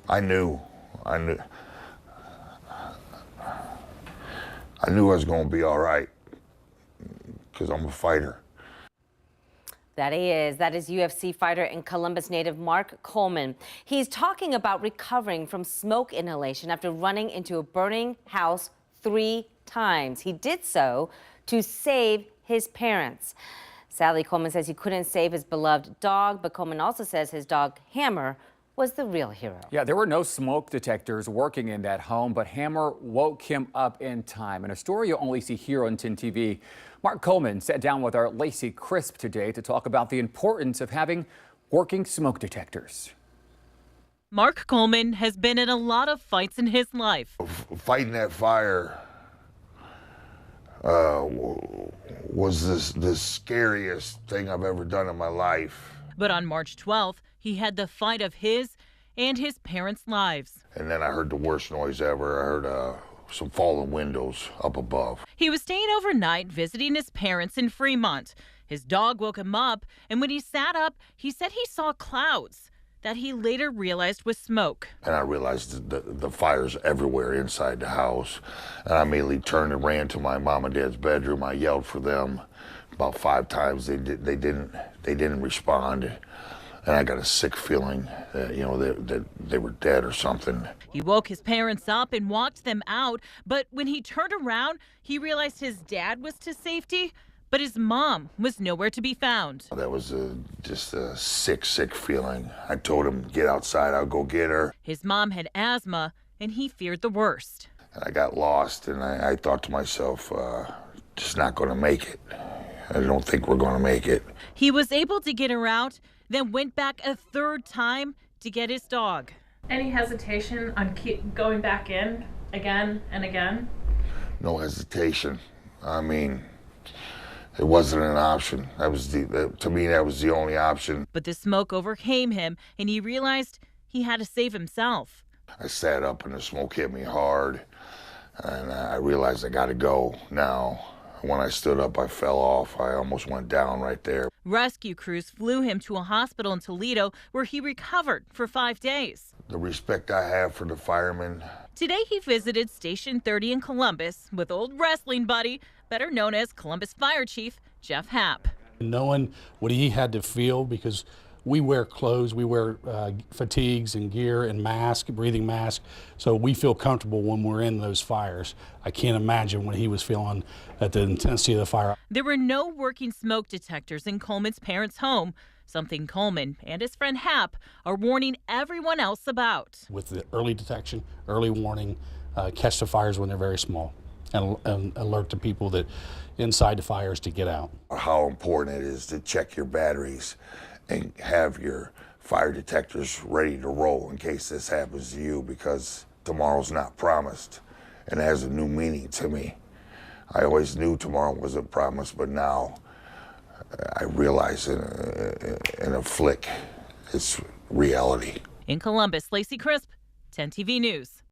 I knew I was going to be all right because I'm a fighter. That is UFC fighter and Columbus native Mark Coleman. He's talking about recovering from smoke inhalation after running into a burning house 3 times. He did so to save his parents. Sadly, Coleman says he couldn't save his beloved dog, but Coleman also says his dog Hammer was the real hero. Yeah, there were no smoke detectors working in that home, but Hammer woke him up in time. In a story you'll only see here on 10 TV, Mark Coleman sat down with our Lacey Crisp today to talk about the importance of having working smoke detectors. Mark Coleman has been in a lot of fights in his life. Fighting that fire was the scariest thing I've ever done in my life. But on March 12th, he had the fight of his and his parents' lives. And then I heard the worst noise ever. I heard some falling windows up above. He was staying overnight visiting his parents in Fremont. His dog woke him up, and when he sat up, he said he saw clouds that he later realized was smoke. And I realized the fire's everywhere inside the house. And I immediately turned and ran to my mom and dad's bedroom. I yelled for them about 5 times. They didn't respond. And I got a sick feeling that, that they were dead or something. He woke his parents up and walked them out, but when he turned around, he realized his dad was to safety, but his mom was nowhere to be found. That was just a sick feeling. I told him, get outside, I'll go get her. His mom had asthma, and he feared the worst. And I got lost, and I thought to myself, just not going to make it. I don't think we're going to make it. He was able to get her out, then went back a 3rd time to get his dog. Any hesitation on going back in again and again? No hesitation. I mean, it wasn't an option. To me, that was the only option. But the smoke overcame him, and he realized he had to save himself. I sat up, and the smoke hit me hard, and I realized I got to go now. When I stood up, I fell off. I almost went down right there. Rescue crews flew him to a hospital in Toledo where he recovered for 5 days. The respect I have for the firemen. Today he visited Station 30 in Columbus with old wrestling buddy, better known as Columbus Fire Chief Jeff Happ. Knowing what he had to feel, because we wear clothes, we wear fatigues and gear and mask, breathing mask, so we feel comfortable when we're in those fires. I can't imagine what he was feeling at the intensity of the fire. There were no working smoke detectors in Coleman's parents' home, something Coleman and his friend Happ are warning everyone else about. With the early detection, early warning, catch the fires when they're very small, and alert the people that inside the fires to get out. How important it is to check your batteries and have your fire detectors ready to roll in case this happens to you, because tomorrow's not promised, and it has a new meaning to me. I always knew tomorrow wasn't promised, but now I realize in a flick, it's reality. In Columbus, Lacey Crisp, 10 TV News.